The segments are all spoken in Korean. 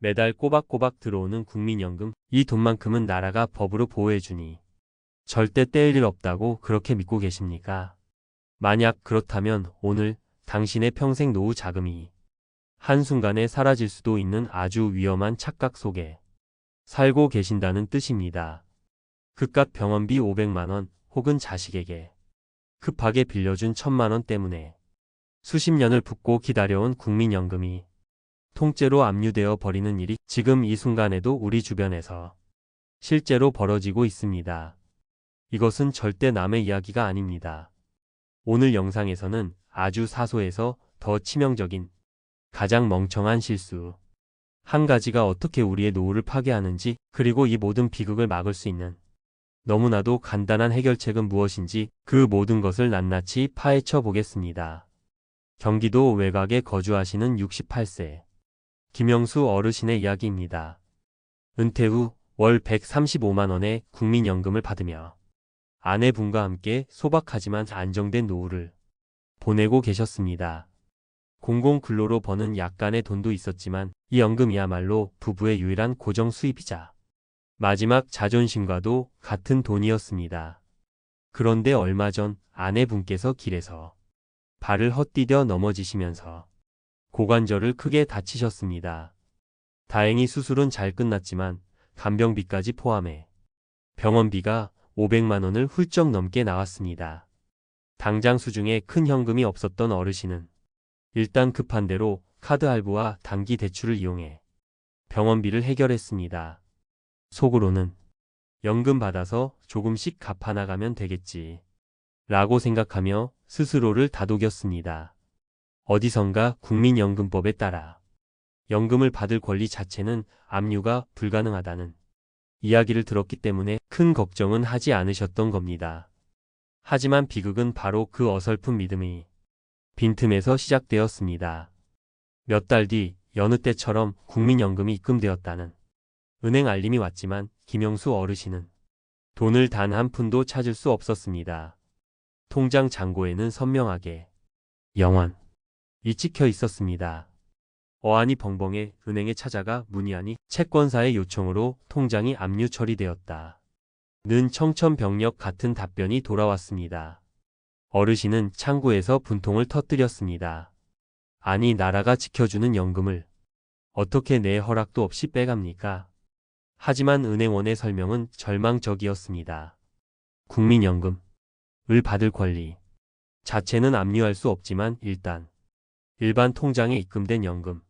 매달 꼬박꼬박 들어오는 국민연금, 이 돈만큼은 나라가 법으로 보호해주니 절대 떼일 일 없다고 그렇게 믿고 계십니까? 만약 그렇다면 오늘 당신의 평생 노후 자금이 한순간에 사라질 수도 있는 아주 위험한 착각 속에 살고 계신다는 뜻입니다. 그깟 병원비 500만 원 혹은 자식에게 급하게 빌려준 1000만 원 때문에 수십 년을 붓고 기다려온 국민연금이 통째로 압류되어 버리는 일이 지금 이 순간에도 우리 주변에서 실제로 벌어지고 있습니다. 이것은 절대 남의 이야기가 아닙니다. 오늘 영상에서는 아주 사소해서 더 치명적인 가장 멍청한 실수 한 가지가 어떻게 우리의 노후를 파괴하는지, 그리고 이 모든 비극을 막을 수 있는 너무나도 간단한 해결책은 무엇인지, 그 모든 것을 낱낱이 파헤쳐 보겠습니다. 경기도 외곽에 거주하시는 68세 김영수 어르신의 이야기입니다. 은퇴 후 월 135만 원의 국민연금을 받으며 아내분과 함께 소박하지만 안정된 노후를 보내고 계셨습니다. 공공근로로 버는 약간의 돈도 있었지만 이 연금이야말로 부부의 유일한 고정 수입이자 마지막 자존심과도 같은 돈이었습니다. 그런데 얼마 전 아내분께서 길에서 발을 헛디뎌 넘어지시면서 고관절을 크게 다치셨습니다. 다행히 수술은 잘 끝났지만 간병비까지 포함해 병원비가 500만 원을 훌쩍 넘게 나왔습니다. 당장 수중에 큰 현금이 없었던 어르신은 일단 급한 대로 카드 할부와 단기 대출을 이용해 병원비를 해결했습니다. 속으로는 연금 받아서 조금씩 갚아나가면 되겠지 라고 생각하며 스스로를 다독였습니다. 어디선가 국민연금법에 따라 연금을 받을 권리 자체는 압류가 불가능하다는 이야기를 들었기 때문에 큰 걱정은 하지 않으셨던 겁니다. 하지만 비극은 바로 그 어설픈 믿음이 빈틈에서 시작되었습니다. 몇 달 뒤 여느 때처럼 국민연금이 입금되었다는 은행 알림이 왔지만 김영수 어르신은 돈을 단 한 푼도 찾을 수 없었습니다. 통장 잔고에는 선명하게 영원이 찍혀 있었습니다. 어안이 벙벙해 은행에 찾아가 문의하니 채권사의 요청으로 통장이 압류 처리되었다 는 청천벽력 같은 답변이 돌아왔습니다. 어르신은 창구에서 분통을 터뜨렸습니다. 아니, 나라가 지켜주는 연금을 어떻게 내 허락도 없이 빼갑니까? 하지만 은행원의 설명은 절망적이었습니다. 국민연금을 받을 권리 자체는 압류할 수 없지만 일단 일반 통장에 입금된 연금은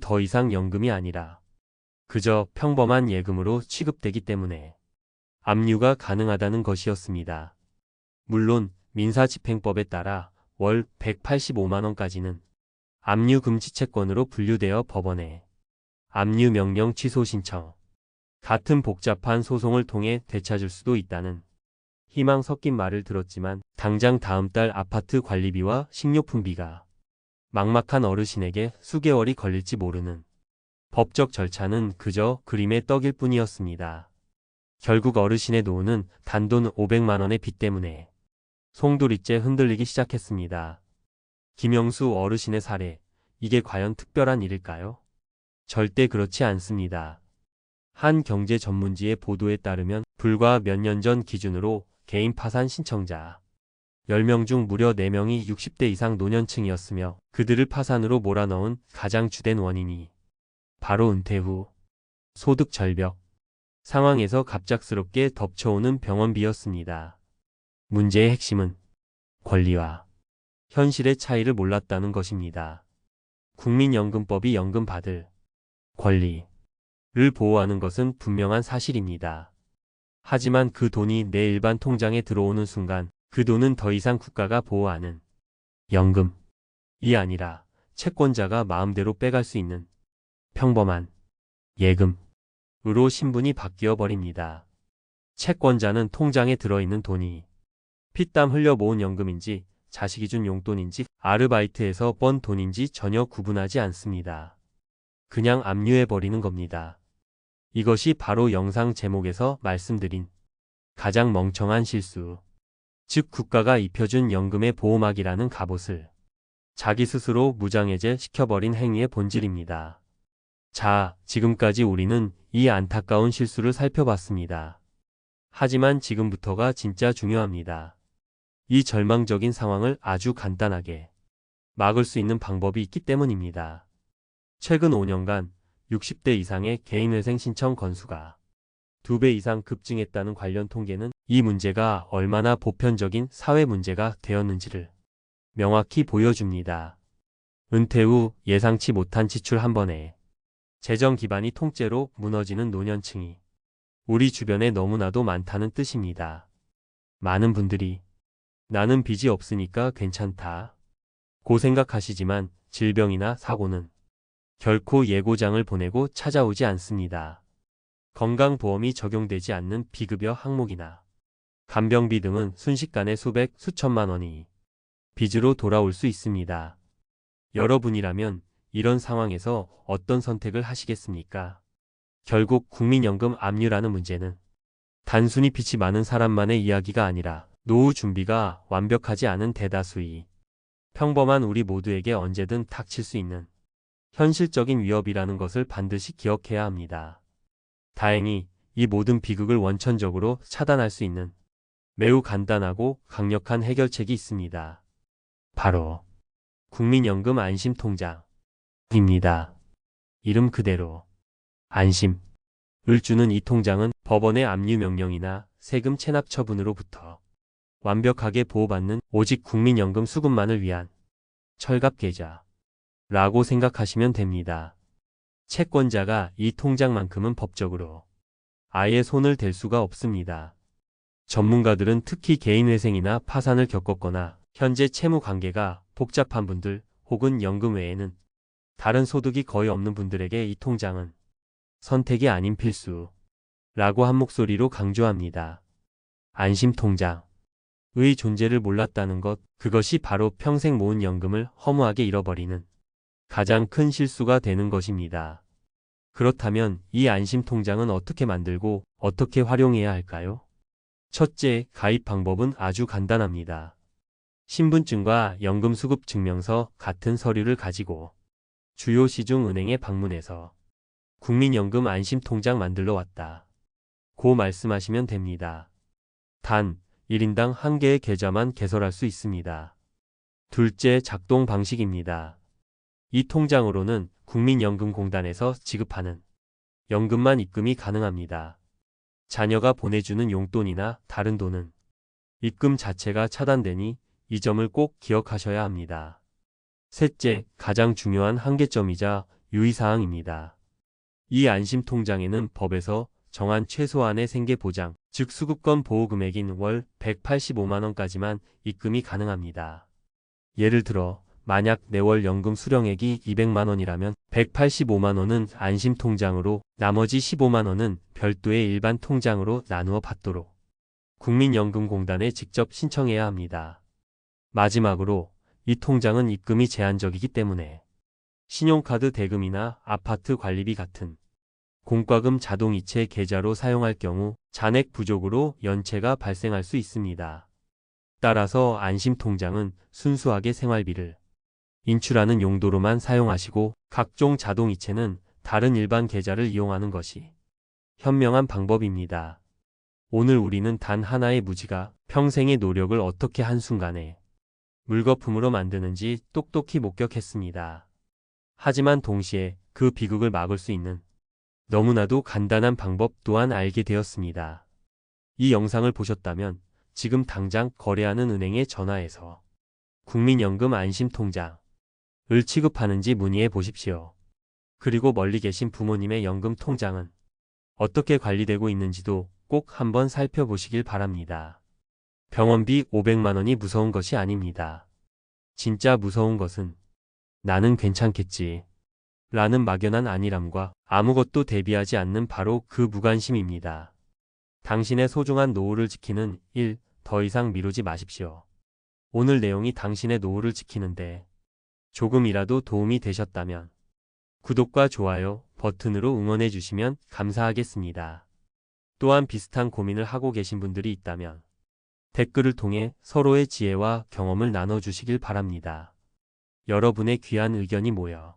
더 이상 연금이 아니라 그저 평범한 예금으로 취급되기 때문에 압류가 가능하다는 것이었습니다. 물론 민사집행법에 따라 월 185만 원까지는 압류 금지 채권으로 분류되어 법원에 압류 명령 취소 신청 같은 복잡한 소송을 통해 되찾을 수도 있다는 희망 섞인 말을 들었지만 당장 다음 달 아파트 관리비와 식료품비가 막막한 어르신에게 수개월이 걸릴지 모르는 법적 절차는 그저 그림의 떡일 뿐이었습니다. 결국 어르신의 노후는 단돈 500만 원의 빚 때문에 송두리째 흔들리기 시작했습니다. 김영수 어르신의 사례, 이게 과연 특별한 일일까요? 절대 그렇지 않습니다. 한 경제 전문지의 보도에 따르면 불과 몇 년 전 기준으로 개인 파산 신청자 10명 중 무려 4명이 60대 이상 노년층이었으며 그들을 파산으로 몰아넣은 가장 주된 원인이 바로 은퇴 후 소득 절벽 상황에서 갑작스럽게 덮쳐오는 병원비였습니다. 문제의 핵심은 권리와 현실의 차이를 몰랐다는 것입니다. 국민연금법이 연금 받을 권리를 보호하는 것은 분명한 사실입니다. 하지만 그 돈이 내 일반 통장에 들어오는 순간 그 돈은 더 이상 국가가 보호하는 연금이 아니라 채권자가 마음대로 빼갈 수 있는 평범한 예금으로 신분이 바뀌어 버립니다. 채권자는 통장에 들어있는 돈이 피땀 흘려 모은 연금인지 자식이 준 용돈인지 아르바이트에서 번 돈인지 전혀 구분하지 않습니다. 그냥 압류해버리는 겁니다. 이것이 바로 영상 제목에서 말씀드린 가장 멍청한 실수, 즉 국가가 입혀준 연금의 보호막이라는 갑옷을 자기 스스로 무장해제 시켜버린 행위의 본질입니다. 자, 지금까지 우리는 이 안타까운 실수를 살펴봤습니다. 하지만 지금부터가 진짜 중요합니다. 이 절망적인 상황을 아주 간단하게 막을 수 있는 방법이 있기 때문입니다. 최근 5년간 60대 이상의 개인회생 신청 건수가 2배 이상 급증했다는 관련 통계는 이 문제가 얼마나 보편적인 사회 문제가 되었는지를 명확히 보여줍니다. 은퇴 후 예상치 못한 지출 한 번에 재정 기반이 통째로 무너지는 노년층이 우리 주변에 너무나도 많다는 뜻입니다. 많은 분들이 나는 빚이 없으니까 괜찮다 고 생각하시지만 질병이나 사고는 결코 예고장을 보내고 찾아오지 않습니다. 건강보험이 적용되지 않는 비급여 항목이나 간병비 등은 순식간에 수백, 수천만 원이 빚으로 돌아올 수 있습니다. 여러분이라면 이런 상황에서 어떤 선택을 하시겠습니까? 결국 국민연금 압류라는 문제는 단순히 빚이 많은 사람만의 이야기가 아니라 노후 준비가 완벽하지 않은 대다수의 평범한 우리 모두에게 언제든 닥칠 수 있는 현실적인 위협이라는 것을 반드시 기억해야 합니다. 다행히 이 모든 비극을 원천적으로 차단할 수 있는 매우 간단하고 강력한 해결책이 있습니다. 바로 국민연금 안심통장입니다. 이름 그대로 안심을 주는 이 통장은 법원의 압류 명령이나 세금 체납 처분으로부터 완벽하게 보호받는 오직 국민연금 수급만을 위한 철갑 계좌라고 생각하시면 됩니다. 채권자가 이 통장만큼은 법적으로 아예 손을 댈 수가 없습니다. 전문가들은 특히 개인회생이나 파산을 겪었거나 현재 채무 관계가 복잡한 분들 혹은 연금 외에는 다른 소득이 거의 없는 분들에게 이 통장은 선택이 아닌 필수라고 한 목소리로 강조합니다. 안심통장의 존재를 몰랐다는 것, 그것이 바로 평생 모은 연금을 허무하게 잃어버리는 가장 큰 실수가 되는 것입니다. 그렇다면 이 안심통장은 어떻게 만들고 어떻게 활용해야 할까요? 첫째, 가입 방법은 아주 간단합니다. 신분증과 연금수급증명서 같은 서류를 가지고 주요 시중은행에 방문해서 국민연금 안심통장 만들러 왔다 고 말씀하시면 됩니다. 단 1인당 1개의 계좌만 개설할 수 있습니다. 둘째, 작동 방식입니다. 이 통장으로는 국민연금공단에서 지급하는 연금만 입금이 가능합니다. 자녀가 보내주는 용돈이나 다른 돈은 입금 자체가 차단되니 이 점을 꼭 기억하셔야 합니다. 셋째, 가장 중요한 한계점이자 유의사항입니다. 이 안심통장에는 법에서 정한 최소한의 생계보장, 즉 수급권 보호금액인 월 185만원까지만 입금이 가능합니다. 예를 들어 만약 내월 연금 수령액이 200만원이라면 185만원은 안심통장으로 나머지 15만원은 별도의 일반 통장으로 나누어 받도록 국민연금공단에 직접 신청해야 합니다. 마지막으로 이 통장은 입금이 제한적이기 때문에 신용카드 대금이나 아파트 관리비 같은 공과금 자동이체 계좌로 사용할 경우 잔액 부족으로 연체가 발생할 수 있습니다. 따라서 안심통장은 순수하게 생활비를 인출하는 용도로만 사용하시고 각종 자동이체는 다른 일반 계좌를 이용하는 것이 현명한 방법입니다. 오늘 우리는 단 하나의 무지가 평생의 노력을 어떻게 한순간에 물거품으로 만드는지 똑똑히 목격했습니다. 하지만 동시에 그 비극을 막을 수 있는 너무나도 간단한 방법 또한 알게 되었습니다. 이 영상을 보셨다면 지금 당장 거래하는 은행에 전화해서 국민연금 안심통장을 취급하는지 문의해 보십시오. 그리고 멀리 계신 부모님의 연금 통장은 어떻게 관리되고 있는지도 꼭 한번 살펴보시길 바랍니다. 병원비 500만원이 무서운 것이 아닙니다. 진짜 무서운 것은 나는 괜찮겠지 라는 막연한 안일함과 아무것도 대비하지 않는 바로 그 무관심입니다. 당신의 소중한 노후를 지키는 일, 더 이상 미루지 마십시오. 오늘 내용이 당신의 노후를 지키는데 조금이라도 도움이 되셨다면 구독과 좋아요 버튼으로 응원해 주시면 감사하겠습니다. 또한 비슷한 고민을 하고 계신 분들이 있다면 댓글을 통해 서로의 지혜와 경험을 나눠주시길 바랍니다. 여러분의 귀한 의견이 모여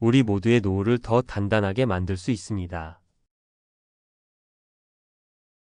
우리 모두의 노후를 더 단단하게 만들 수 있습니다.